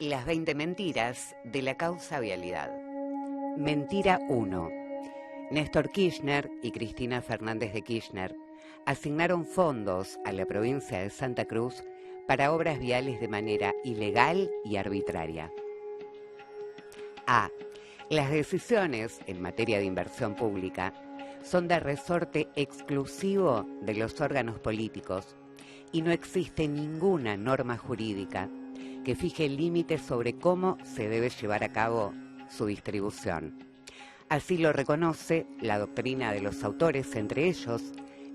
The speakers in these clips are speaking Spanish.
Las 20 mentiras de la causa vialidad. Mentira 1. Néstor Kirchner y Cristina Fernández de Kirchner asignaron fondos a la provincia de Santa Cruz para obras viales de manera ilegal y arbitraria. A. Las decisiones en materia de inversión pública son de resorte exclusivo de los órganos políticos y no existe ninguna norma jurídica que fije límites sobre cómo se debe llevar a cabo su distribución. Así lo reconoce la doctrina de los autores, entre ellos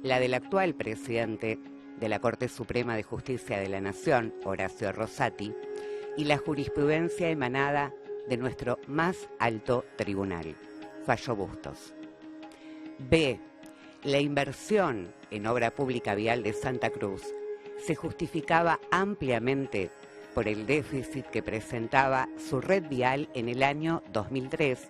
la del actual presidente de la Corte Suprema de Justicia de la Nación, Horacio Rosati, y la jurisprudencia emanada de nuestro más alto tribunal, Fallo Bustos. B. La inversión en obra pública vial de Santa Cruz se justificaba ampliamente por el déficit que presentaba su red vial en el año 2003,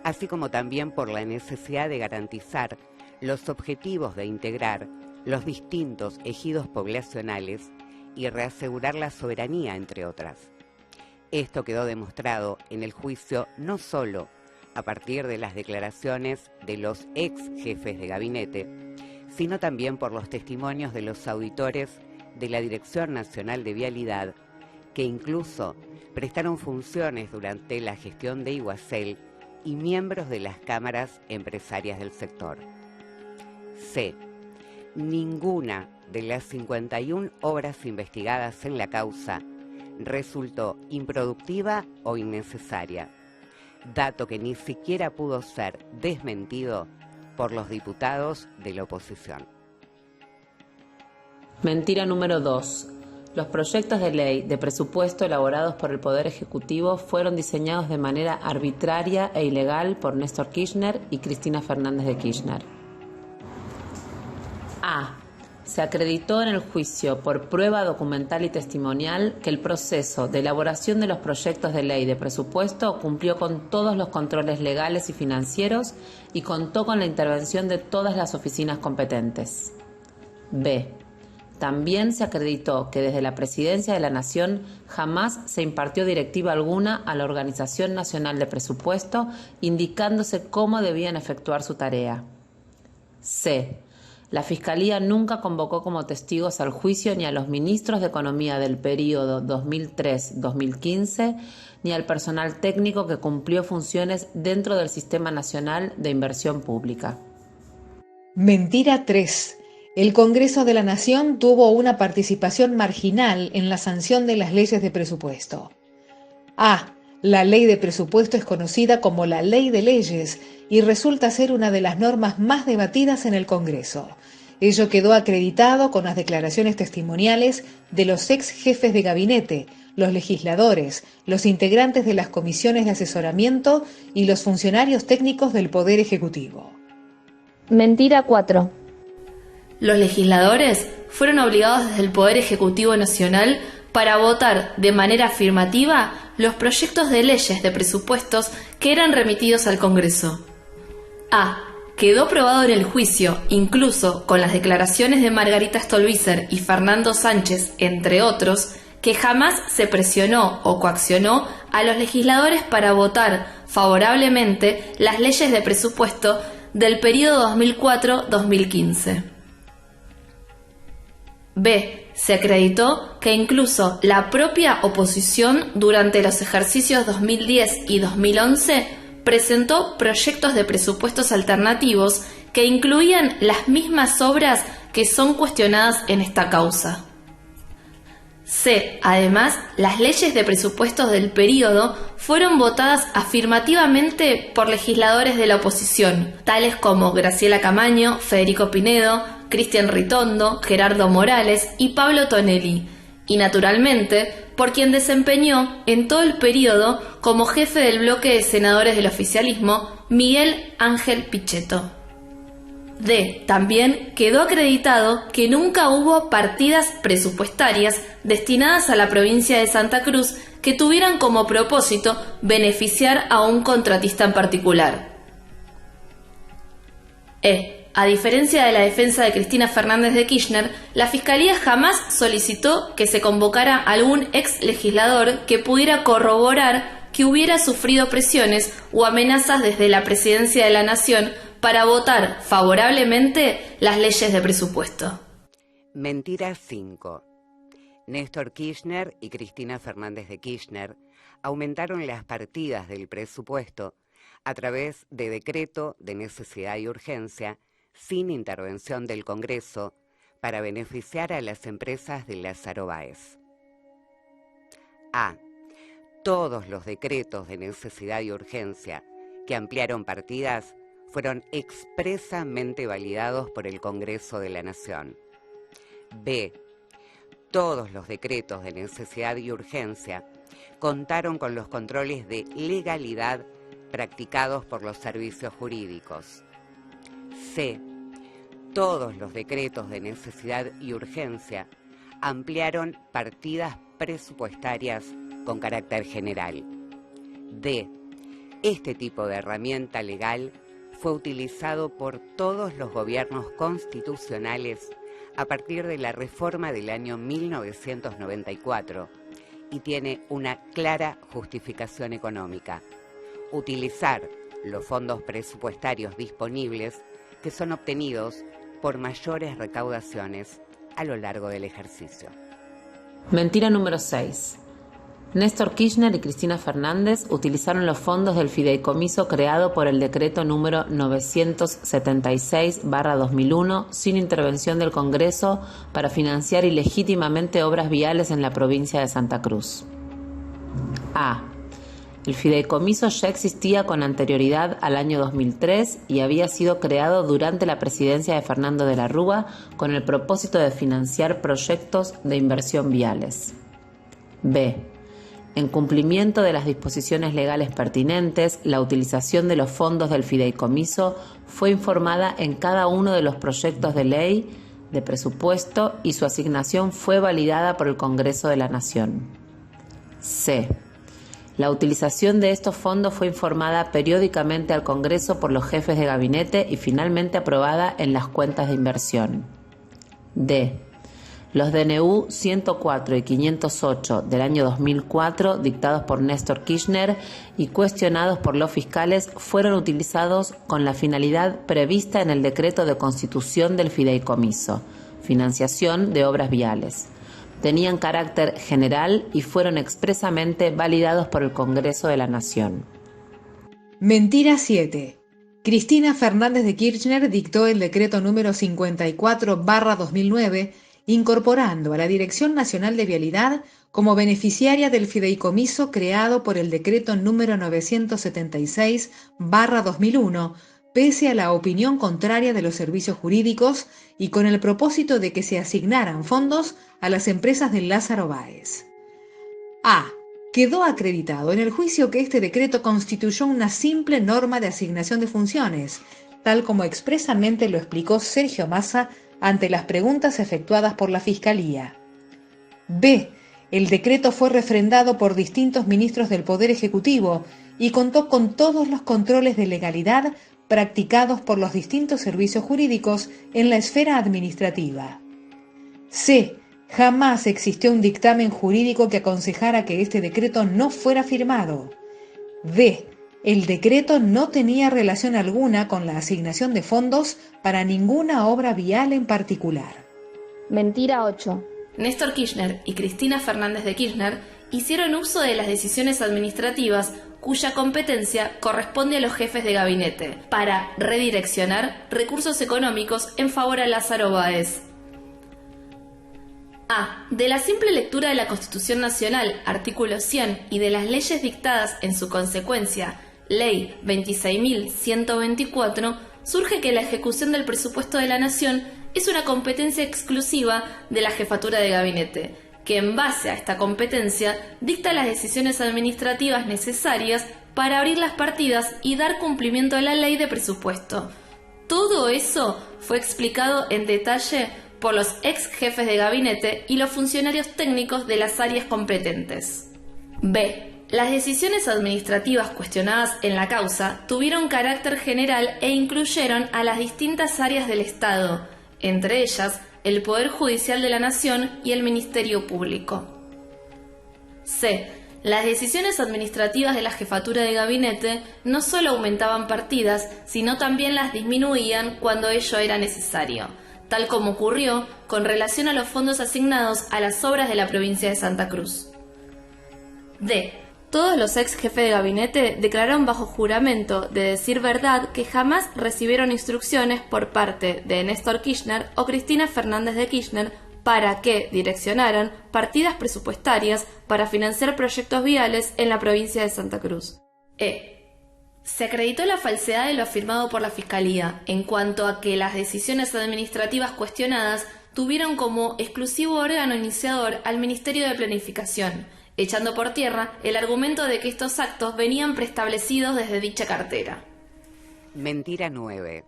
así como también por la necesidad de garantizar los objetivos de integrar los distintos ejidos poblacionales y reasegurar la soberanía, entre otras. Esto quedó demostrado en el juicio no solo a partir de las declaraciones de los ex jefes de gabinete, sino también por los testimonios de los auditores de la Dirección Nacional de Vialidad, que incluso prestaron funciones durante la gestión de Iguacel y miembros de las cámaras empresarias del sector. C. Ninguna de las 51 obras investigadas en la causa resultó improductiva o innecesaria, dato que ni siquiera pudo ser desmentido por los diputados de la oposición. Mentira número 2. Los proyectos de ley de presupuesto elaborados por el Poder Ejecutivo fueron diseñados de manera arbitraria e ilegal por Néstor Kirchner y Cristina Fernández de Kirchner. A. Se acreditó en el juicio por prueba documental y testimonial que el proceso de elaboración de los proyectos de ley de presupuesto cumplió con todos los controles legales y financieros y contó con la intervención de todas las oficinas competentes. B. También se acreditó que desde la Presidencia de la Nación jamás se impartió directiva alguna a la Organización Nacional de Presupuesto indicándose cómo debían efectuar su tarea. C. La Fiscalía nunca convocó como testigos al juicio ni a los ministros de Economía del período 2003-2015 ni al personal técnico que cumplió funciones dentro del Sistema Nacional de Inversión Pública. Mentira 3. El Congreso de la Nación tuvo una participación marginal en la sanción de las leyes de presupuesto. A. La ley de presupuesto es conocida como la ley de leyes y resulta ser una de las normas más debatidas en el Congreso. Ello quedó acreditado con las declaraciones testimoniales de los ex jefes de gabinete, los legisladores, los integrantes de las comisiones de asesoramiento y los funcionarios técnicos del Poder Ejecutivo. Mentira 4. Los legisladores fueron obligados desde el Poder Ejecutivo Nacional para votar de manera afirmativa los proyectos de leyes de presupuestos que eran remitidos al Congreso. A. Quedó probado en el juicio, incluso con las declaraciones de Margarita Stolbizer y Fernando Sánchez, entre otros, que jamás se presionó o coaccionó a los legisladores para votar favorablemente las leyes de presupuesto del periodo 2004-2015. B. Se acreditó que incluso la propia oposición durante los ejercicios 2010 y 2011 presentó proyectos de presupuestos alternativos que incluían las mismas obras que son cuestionadas en esta causa. C. Además, las leyes de presupuestos del período fueron votadas afirmativamente por legisladores de la oposición, tales como Graciela Camaño, Federico Pinedo, Cristian Ritondo, Gerardo Morales y Pablo Tonelli, y naturalmente por quien desempeñó en todo el periodo como jefe del bloque de senadores del oficialismo, Miguel Ángel Pichetto. D. También quedó acreditado que nunca hubo partidas presupuestarias destinadas a la provincia de Santa Cruz que tuvieran como propósito beneficiar a un contratista en particular. E. A diferencia de la defensa de Cristina Fernández de Kirchner, la Fiscalía jamás solicitó que se convocara algún ex legislador que pudiera corroborar que hubiera sufrido presiones o amenazas desde la Presidencia de la Nación para votar favorablemente las leyes de presupuesto. Mentira 5. Néstor Kirchner y Cristina Fernández de Kirchner aumentaron las partidas del presupuesto a través de decreto de necesidad y urgencia sin intervención del Congreso para beneficiar a las empresas de Lázaro Báez. A. Todos los decretos de necesidad y urgencia que ampliaron partidas fueron expresamente validados por el Congreso de la Nación. B. Todos los decretos de necesidad y urgencia contaron con los controles de legalidad practicados por los servicios jurídicos. C. Todos los decretos de necesidad y urgencia ampliaron partidas presupuestarias con carácter general. D. Este tipo de herramienta legal fue utilizado por todos los gobiernos constitucionales a partir de la reforma del año 1994 y tiene una clara justificación económica: utilizar los fondos presupuestarios disponibles que son obtenidos por mayores recaudaciones a lo largo del ejercicio. Mentira número 6. Néstor Kirchner y Cristina Fernández utilizaron los fondos del fideicomiso creado por el decreto número 976/2001 sin intervención del Congreso para financiar ilegítimamente obras viales en la provincia de Santa Cruz. A. El fideicomiso ya existía con anterioridad al año 2003 y había sido creado durante la presidencia de Fernando de la Rúa con el propósito de financiar proyectos de inversión viales. B. En cumplimiento de las disposiciones legales pertinentes, la utilización de los fondos del fideicomiso fue informada en cada uno de los proyectos de ley de presupuesto y su asignación fue validada por el Congreso de la Nación. C. La utilización de estos fondos fue informada periódicamente al Congreso por los jefes de gabinete y finalmente aprobada en las cuentas de inversión. D. Los DNU 104 y 508 del año 2004, dictados por Néstor Kirchner y cuestionados por los fiscales, fueron utilizados con la finalidad prevista en el decreto de constitución del fideicomiso, financiación de obras viales. Tenían carácter general y fueron expresamente validados por el Congreso de la Nación. Mentira 7. Cristina Fernández de Kirchner dictó el decreto número 54/2009, incorporando a la Dirección Nacional de Vialidad como beneficiaria del fideicomiso creado por el decreto número 976/2001, pese a la opinión contraria de los servicios jurídicos y con el propósito de que se asignaran fondos a las empresas de Lázaro Báez. A. Quedó acreditado en el juicio que este decreto constituyó una simple norma de asignación de funciones, tal como expresamente lo explicó Sergio Massa ante las preguntas efectuadas por la Fiscalía. B. El decreto fue refrendado por distintos ministros del Poder Ejecutivo y contó con todos los controles de legalidad practicados por los distintos servicios jurídicos en la esfera administrativa. C. Jamás existió un dictamen jurídico que aconsejara que este decreto no fuera firmado. D. El decreto no tenía relación alguna con la asignación de fondos para ninguna obra vial en particular. Mentira 8. Néstor Kirchner y Cristina Fernández de Kirchner hicieron uso de las decisiones administrativas cuya competencia corresponde a los jefes de gabinete para redireccionar recursos económicos en favor a Lázaro Báez. A. De la simple lectura de la Constitución Nacional, artículo 100, y de las leyes dictadas en su consecuencia, Ley 26.124, surge que la ejecución del presupuesto de la Nación es una competencia exclusiva de la Jefatura de Gabinete, que en base a esta competencia dicta las decisiones administrativas necesarias para abrir las partidas y dar cumplimiento a la ley de presupuesto. Todo eso fue explicado en detalle por los ex jefes de gabinete y los funcionarios técnicos de las áreas competentes. B. Las decisiones administrativas cuestionadas en la causa tuvieron carácter general e incluyeron a las distintas áreas del Estado, entre ellas el Poder Judicial de la Nación y el Ministerio Público. C. Las decisiones administrativas de la jefatura de gabinete no solo aumentaban partidas, sino también las disminuían cuando ello era necesario, tal como ocurrió con relación a los fondos asignados a las obras de la provincia de Santa Cruz. D. Todos los ex jefes de gabinete declararon bajo juramento de decir verdad que jamás recibieron instrucciones por parte de Néstor Kirchner o Cristina Fernández de Kirchner para que direccionaran partidas presupuestarias para financiar proyectos viales en la provincia de Santa Cruz. E. Se acreditó la falsedad de lo afirmado por la Fiscalía en cuanto a que las decisiones administrativas cuestionadas tuvieron como exclusivo órgano iniciador al Ministerio de Planificación, echando por tierra el argumento de que estos actos venían preestablecidos desde dicha cartera. Mentira 9.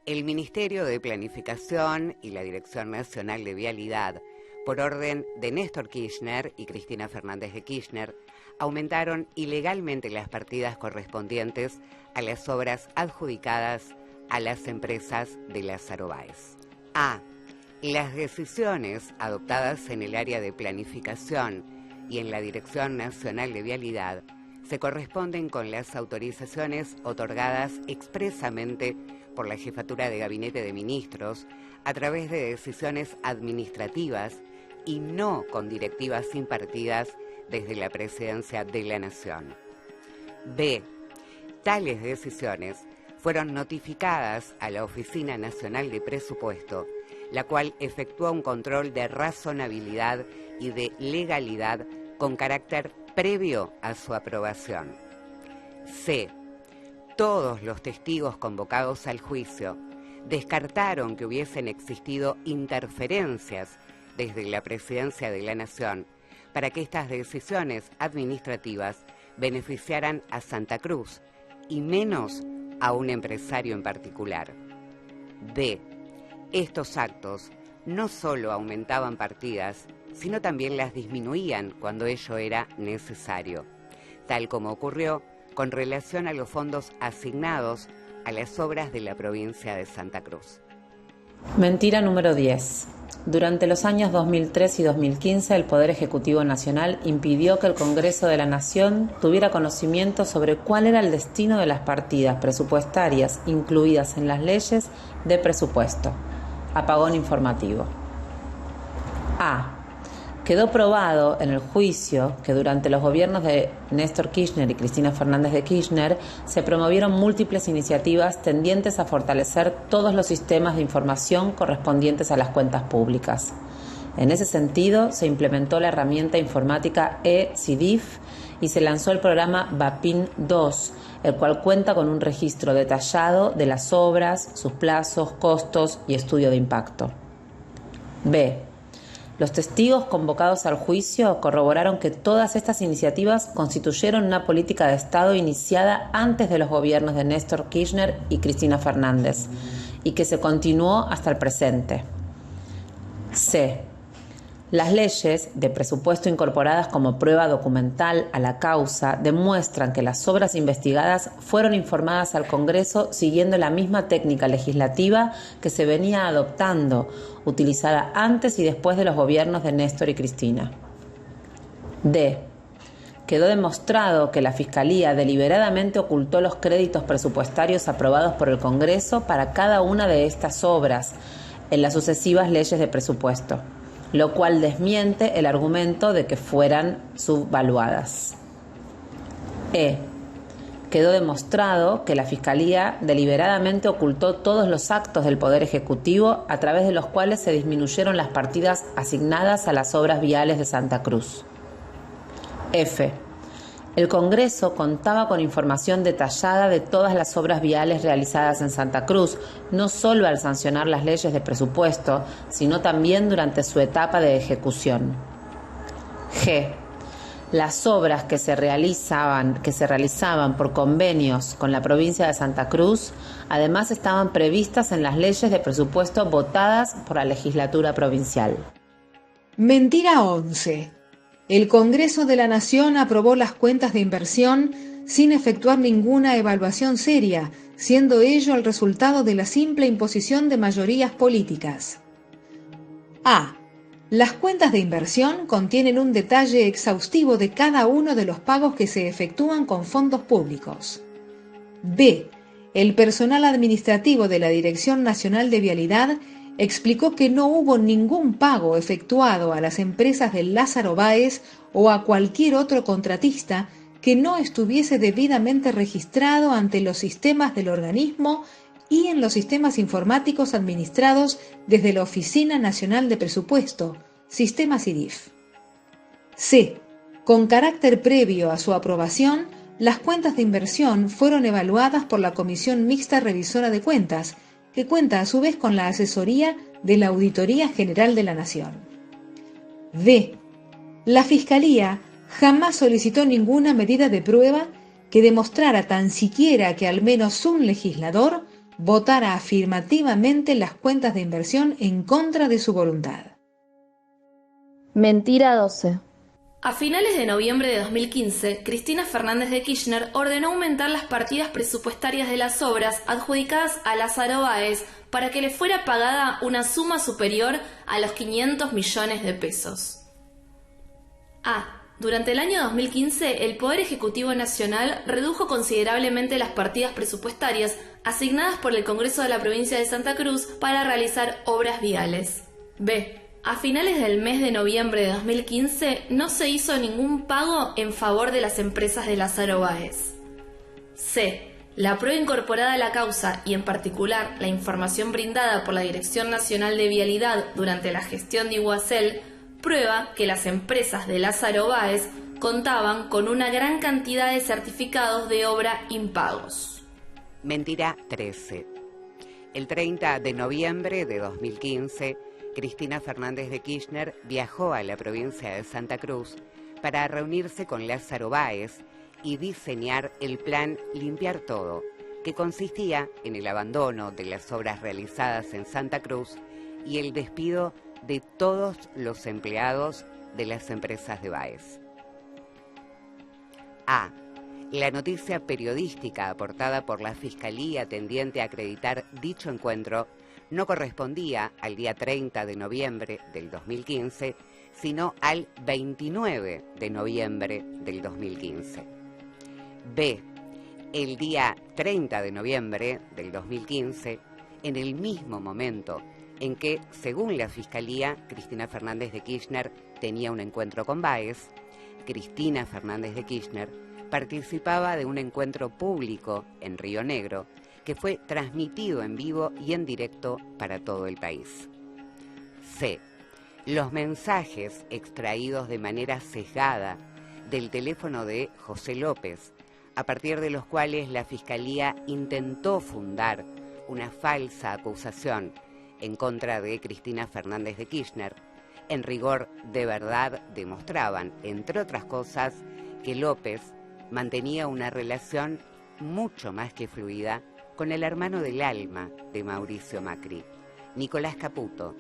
El Ministerio de Planificación y la Dirección Nacional de Vialidad, por orden de Néstor Kirchner y Cristina Fernández de Kirchner, aumentaron ilegalmente las partidas correspondientes a las obras adjudicadas a las empresas de Lázaro Báez. A. Las decisiones adoptadas en el área de planificación y en la Dirección Nacional de Vialidad se corresponden con las autorizaciones otorgadas expresamente por la Jefatura de Gabinete de Ministros a través de decisiones administrativas y no con directivas impartidas desde la Presidencia de la Nación. B. Tales decisiones fueron notificadas a la Oficina Nacional de Presupuesto, la cual efectúa un control de razonabilidad y de legalidad con carácter previo a su aprobación. C. Todos los testigos convocados al juicio descartaron que hubiesen existido interferencias desde la Presidencia de la Nación para que estas decisiones administrativas beneficiaran a Santa Cruz y menos a un empresario en particular. D. Estos actos no solo aumentaban partidas, sino también las disminuían cuando ello era necesario, tal como ocurrió con relación a los fondos asignados a las obras de la provincia de Santa Cruz. Mentira número 10. Durante los años 2003 y 2015, el Poder Ejecutivo Nacional impidió que el Congreso de la Nación tuviera conocimiento sobre cuál era el destino de las partidas presupuestarias incluidas en las leyes de presupuesto. Apagón informativo. A. Quedó probado en el juicio que durante los gobiernos de Néstor Kirchner y Cristina Fernández de Kirchner se promovieron múltiples iniciativas tendientes a fortalecer todos los sistemas de información correspondientes a las cuentas públicas. En ese sentido, se implementó la herramienta informática e-CIDIF y se lanzó el programa VAPIN 2, el cual cuenta con un registro detallado de las obras, sus plazos, costos y estudio de impacto. B. Los testigos convocados al juicio corroboraron que todas estas iniciativas constituyeron una política de Estado iniciada antes de los gobiernos de Néstor Kirchner y Cristina Fernández y que se continuó hasta el presente. C. Las leyes de presupuesto incorporadas como prueba documental a la causa demuestran que las obras investigadas fueron informadas al Congreso siguiendo la misma técnica legislativa que se venía adoptando, utilizada antes y después de los gobiernos de Néstor y Cristina. D. Quedó demostrado que la Fiscalía deliberadamente ocultó los créditos presupuestarios aprobados por el Congreso para cada una de estas obras en las sucesivas leyes de presupuesto, lo cual desmiente el argumento de que fueran subvaluadas. E. Quedó demostrado que la Fiscalía deliberadamente ocultó todos los actos del Poder Ejecutivo a través de los cuales se disminuyeron las partidas asignadas a las obras viales de Santa Cruz. F. El Congreso contaba con información detallada de todas las obras viales realizadas en Santa Cruz, no solo al sancionar las leyes de presupuesto, sino también durante su etapa de ejecución. G. Las obras que se realizaban por convenios con la provincia de Santa Cruz, además estaban previstas en las leyes de presupuesto votadas por la legislatura provincial. Mentira 11. El Congreso de la Nación aprobó las cuentas de inversión sin efectuar ninguna evaluación seria, siendo ello el resultado de la simple imposición de mayorías políticas. A. Las cuentas de inversión contienen un detalle exhaustivo de cada uno de los pagos que se efectúan con fondos públicos. B. El personal administrativo de la Dirección Nacional de Vialidad explicó que no hubo ningún pago efectuado a las empresas de Lázaro Báez o a cualquier otro contratista que no estuviese debidamente registrado ante los sistemas del organismo y en los sistemas informáticos administrados desde la Oficina Nacional de Presupuesto, Sistema CIDIF. C. Con carácter previo a su aprobación, las cuentas de inversión fueron evaluadas por la Comisión Mixta Revisora de Cuentas, que cuenta a su vez con la asesoría de la Auditoría General de la Nación. D. La Fiscalía jamás solicitó ninguna medida de prueba que demostrara tan siquiera que al menos un legislador votara afirmativamente las cuentas de inversión en contra de su voluntad. Mentira 12. A finales de noviembre de 2015, Cristina Fernández de Kirchner ordenó aumentar las partidas presupuestarias de las obras adjudicadas a Lázaro Báez para que le fuera pagada una suma superior a los 500 millones de pesos. A. Durante el año 2015, el Poder Ejecutivo Nacional redujo considerablemente las partidas presupuestarias asignadas por el Congreso de la Provincia de Santa Cruz para realizar obras viales. B. A finales del mes de noviembre de 2015 no se hizo ningún pago en favor de las empresas de Lázaro Báez. C. La prueba incorporada a la causa y en particular la información brindada por la Dirección Nacional de Vialidad durante la gestión de Iguacel prueba que las empresas de Lázaro Báez contaban con una gran cantidad de certificados de obra impagos. Mentira 13. El 30 de noviembre de 2015, Cristina Fernández de Kirchner viajó a la provincia de Santa Cruz para reunirse con Lázaro Báez y diseñar el plan Limpiar Todo, que consistía en el abandono de las obras realizadas en Santa Cruz y el despido de todos los empleados de las empresas de Báez. A. La noticia periodística aportada por la Fiscalía tendiente a acreditar dicho encuentro no correspondía al día 30 de noviembre del 2015, sino al 29 de noviembre del 2015. B. El día 30 de noviembre del 2015, en el mismo momento en que, según la Fiscalía, Cristina Fernández de Kirchner tenía un encuentro con Báez, Cristina Fernández de Kirchner participaba de un encuentro público en Río Negro que fue transmitido en vivo y en directo para todo el país. C. Los mensajes extraídos de manera sesgada del teléfono de José López, a partir de los cuales la Fiscalía intentó fundar una falsa acusación en contra de Cristina Fernández de Kirchner, en rigor de verdad demostraban, entre otras cosas, que López mantenía una relación mucho más que fluida con el hermano del alma de Mauricio Macri, Nicolás Caputo,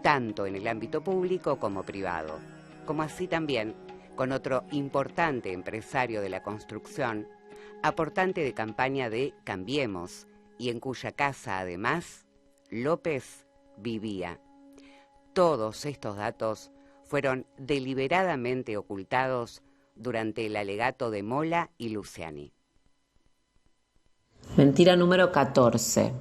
tanto en el ámbito público como privado, como así también con otro importante empresario de la construcción, aportante de campaña de Cambiemos, y en cuya casa, además, López vivía. Todos estos datos fueron deliberadamente ocultados durante el alegato de Mola y Luciani. Mentira número 14.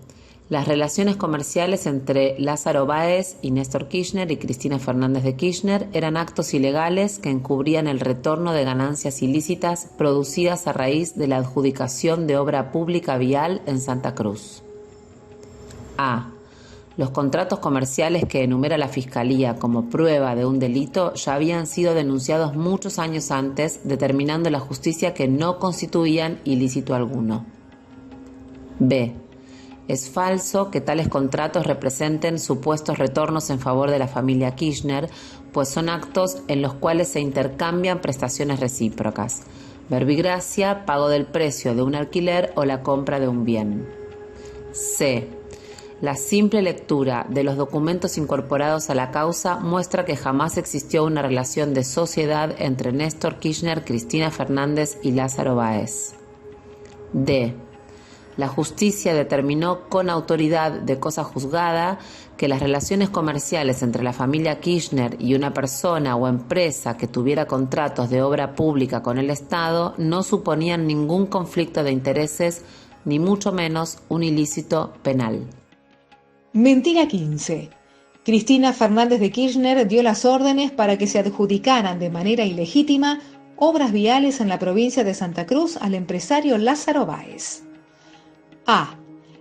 Las relaciones comerciales entre Lázaro Báez y Néstor Kirchner y Cristina Fernández de Kirchner eran actos ilegales que encubrían el retorno de ganancias ilícitas producidas a raíz de la adjudicación de obra pública vial en Santa Cruz. A. Los contratos comerciales que enumera la Fiscalía como prueba de un delito ya habían sido denunciados muchos años antes, determinando la justicia que no constituían ilícito alguno. B. Es falso que tales contratos representen supuestos retornos en favor de la familia Kirchner, pues son actos en los cuales se intercambian prestaciones recíprocas, verbigracia, pago del precio de un alquiler o la compra de un bien. C. La simple lectura de los documentos incorporados a la causa muestra que jamás existió una relación de sociedad entre Néstor Kirchner, Cristina Fernández y Lázaro Báez. D. La justicia determinó con autoridad de cosa juzgada que las relaciones comerciales entre la familia Kirchner y una persona o empresa que tuviera contratos de obra pública con el Estado no suponían ningún conflicto de intereses, ni mucho menos un ilícito penal. Mentira 15. Cristina Fernández de Kirchner dio las órdenes para que se adjudicaran de manera ilegítima obras viales en la provincia de Santa Cruz al empresario Lázaro Báez. A.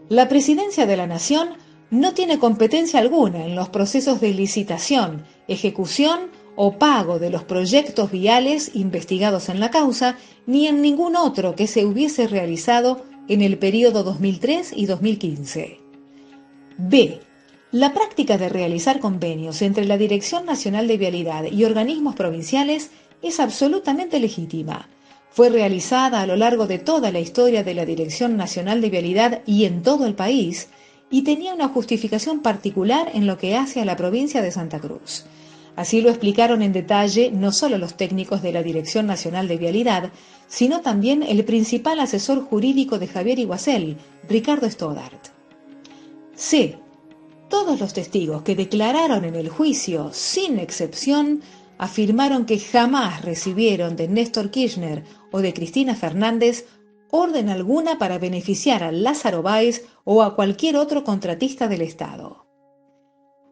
La Presidencia de la Nación no tiene competencia alguna en los procesos de licitación, ejecución o pago de los proyectos viales investigados en la causa, ni en ningún otro que se hubiese realizado en el periodo 2003 y 2015. B. La práctica de realizar convenios entre la Dirección Nacional de Vialidad y organismos provinciales es absolutamente legítima. Fue realizada a lo largo de toda la historia de la Dirección Nacional de Vialidad y en todo el país, y tenía una justificación particular en lo que hace a la provincia de Santa Cruz. Así lo explicaron en detalle no solo los técnicos de la Dirección Nacional de Vialidad, sino también el principal asesor jurídico de Javier Iguacel, Ricardo Stoddart. C. Todos los testigos que declararon en el juicio, sin excepción, afirmaron que jamás recibieron de Néstor Kirchner o de Cristina Fernández orden alguna para beneficiar a Lázaro Báez o a cualquier otro contratista del Estado.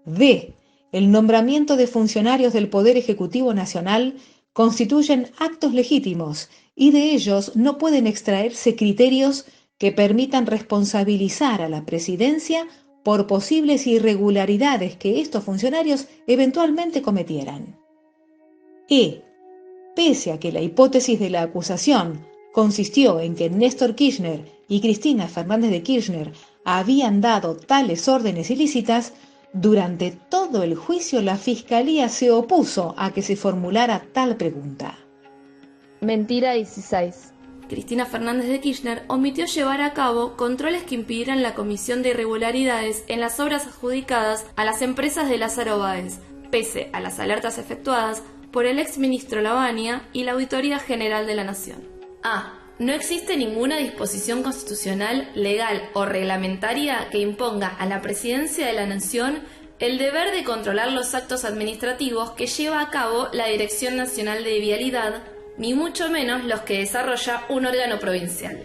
D. El nombramiento de funcionarios del Poder Ejecutivo Nacional constituyen actos legítimos y de ellos no pueden extraerse criterios que permitan responsabilizar a la Presidencia por posibles irregularidades que estos funcionarios eventualmente cometieran. E. Pese a que la hipótesis de la acusación consistió en que Néstor Kirchner y Cristina Fernández de Kirchner habían dado tales órdenes ilícitas, durante todo el juicio la Fiscalía se opuso a que se formulara tal pregunta. Mentira 16. Cristina Fernández de Kirchner omitió llevar a cabo controles que impidieran la comisión de irregularidades en las obras adjudicadas a las empresas de Lázaro Báez, pese a las alertas efectuadas por el exministro Lavagna y la Auditoría General de la Nación. A. No existe ninguna disposición constitucional, legal o reglamentaria que imponga a la Presidencia de la Nación el deber de controlar los actos administrativos que lleva a cabo la Dirección Nacional de Vialidad, ni mucho menos los que desarrolla un órgano provincial.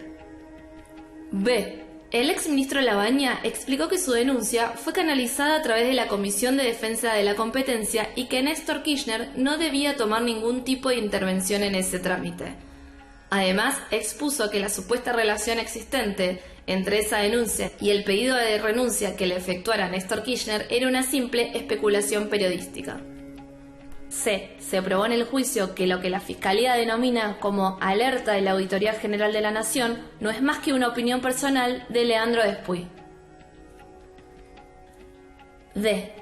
B. El exministro Lavagna explicó que su denuncia fue canalizada a través de la Comisión de Defensa de la Competencia y que Néstor Kirchner no debía tomar ningún tipo de intervención en ese trámite. Además, expuso que la supuesta relación existente entre esa denuncia y el pedido de renuncia que le efectuara Néstor Kirchner era una simple especulación periodística. C. Se probó en el juicio que lo que la Fiscalía denomina como alerta de la Auditoría General de la Nación no es más que una opinión personal de Leandro Despuy. D.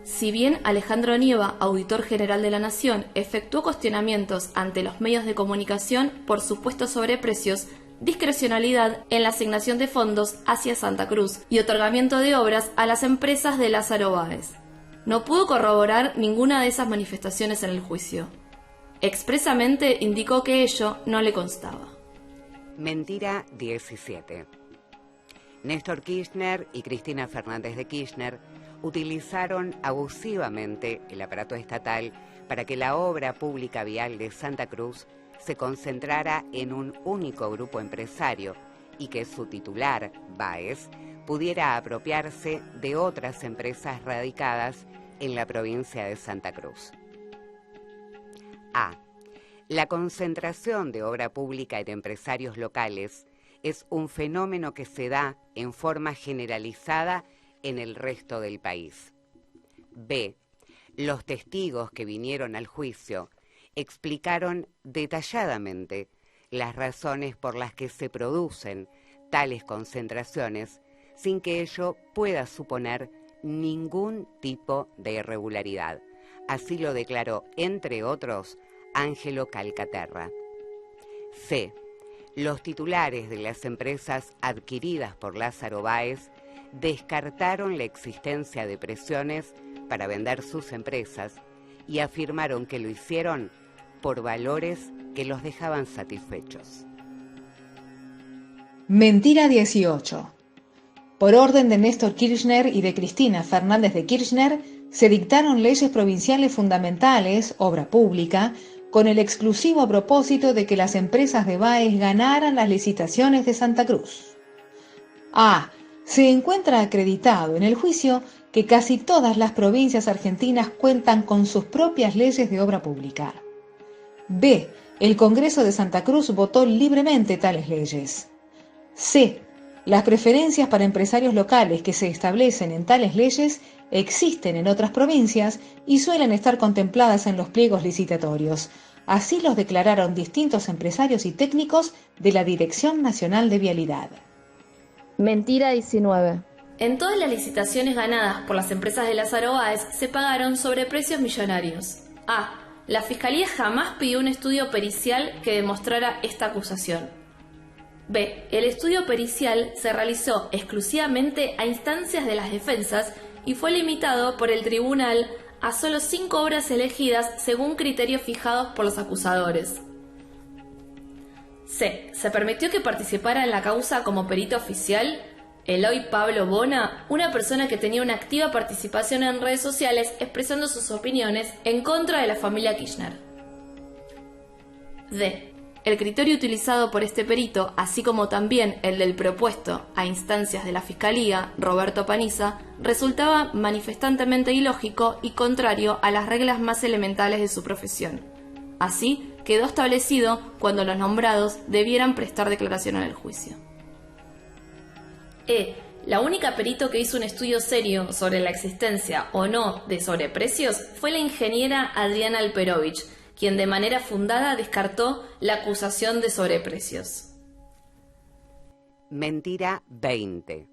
Si bien Alejandro Nieva, Auditor General de la Nación, efectuó cuestionamientos ante los medios de comunicación por supuestos sobreprecios, discrecionalidad en la asignación de fondos hacia Santa Cruz y otorgamiento de obras a las empresas de Lázaro Báez, no pudo corroborar ninguna de esas manifestaciones en el juicio. Expresamente indicó que ello no le constaba. Mentira 17. Néstor Kirchner y Cristina Fernández de Kirchner utilizaron abusivamente el aparato estatal para que la obra pública vial de Santa Cruz se concentrara en un único grupo empresario y que su titular, Báez, pudiera apropiarse de otras empresas radicadas en la provincia de Santa Cruz. A. La concentración de obra pública en empresarios locales es un fenómeno que se da en forma generalizada en el resto del país. B. Los testigos que vinieron al juicio explicaron detalladamente las razones por las que se producen tales concentraciones sin que ello pueda suponer ningún tipo de irregularidad. Así lo declaró, entre otros, Ángelo Calcaterra. C. Los titulares de las empresas adquiridas por Lázaro Báez descartaron la existencia de presiones para vender sus empresas y afirmaron que lo hicieron por valores que los dejaban satisfechos. Mentira 18. Por orden de Néstor Kirchner y de Cristina Fernández de Kirchner, se dictaron leyes provinciales fundamentales, obra pública, con el exclusivo propósito de que las empresas de Baez ganaran las licitaciones de Santa Cruz. A. Se encuentra acreditado en el juicio que casi todas las provincias argentinas cuentan con sus propias leyes de obra pública. B. El Congreso de Santa Cruz votó libremente tales leyes. C. Las preferencias para empresarios locales que se establecen en tales leyes existen en otras provincias y suelen estar contempladas en los pliegos licitatorios. Así los declararon distintos empresarios y técnicos de la Dirección Nacional de Vialidad. Mentira 19. En todas las licitaciones ganadas por las empresas de Lázaro Báez se pagaron sobreprecios millonarios. A. La Fiscalía jamás pidió un estudio pericial que demostrara esta acusación. B. El estudio pericial se realizó exclusivamente a instancias de las defensas y fue limitado por el tribunal a solo 5 obras elegidas según criterios fijados por los acusadores. C. Se permitió que participara en la causa como perito oficial Eloy Pablo Bona, una persona que tenía una activa participación en redes sociales expresando sus opiniones en contra de la familia Kirchner. D. El criterio utilizado por este perito, así como también el del propuesto a instancias de la Fiscalía, Roberto Paniza, resultaba manifestantemente ilógico y contrario a las reglas más elementales de su profesión. Así, quedó establecido cuando los nombrados debieran prestar declaración en el juicio. E. La única perito que hizo un estudio serio sobre la existencia o no de sobreprecios fue la ingeniera Adriana Alperovich, quien de manera fundada descartó la acusación de sobreprecios. Mentira 20.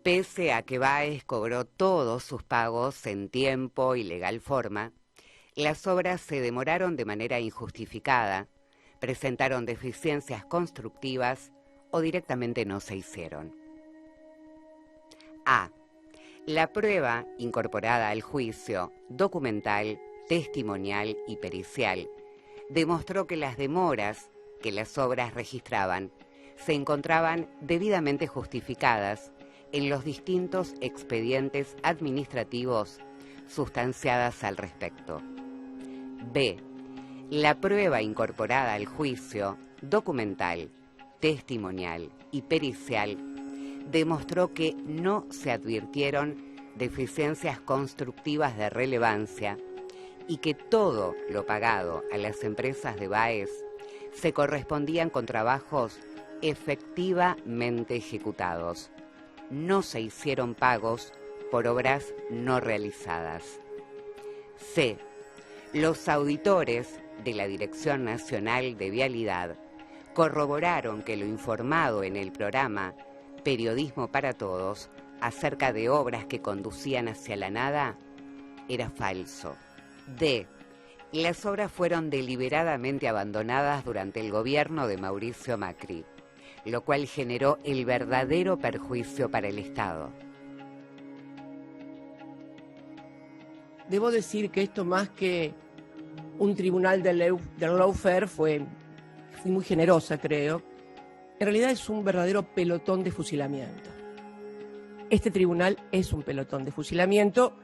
Pese a que Baez cobró todos sus pagos en tiempo y legal forma, las obras se demoraron de manera injustificada, presentaron deficiencias constructivas o directamente no se hicieron. A. La prueba incorporada al juicio, documental, testimonial y pericial, demostró que las demoras que las obras registraban se encontraban debidamente justificadas en los distintos expedientes administrativos sustanciadas al respecto. B. La prueba incorporada al juicio, documental, testimonial y pericial, demostró que no se advirtieron deficiencias constructivas de relevancia y que todo lo pagado a las empresas de Baez se correspondían con trabajos efectivamente ejecutados. No se hicieron pagos por obras no realizadas. C. Los auditores de la Dirección Nacional de Vialidad corroboraron que lo informado en el programa Periodismo para Todos acerca de obras que conducían hacia la nada era falso. D. Las obras fueron deliberadamente abandonadas durante el gobierno de Mauricio Macri, lo cual generó el verdadero perjuicio para el Estado. Debo decir que esto, más que un tribunal del lawfare, fui muy generosa, creo. En realidad es un verdadero pelotón de fusilamiento. Este tribunal es un pelotón de fusilamiento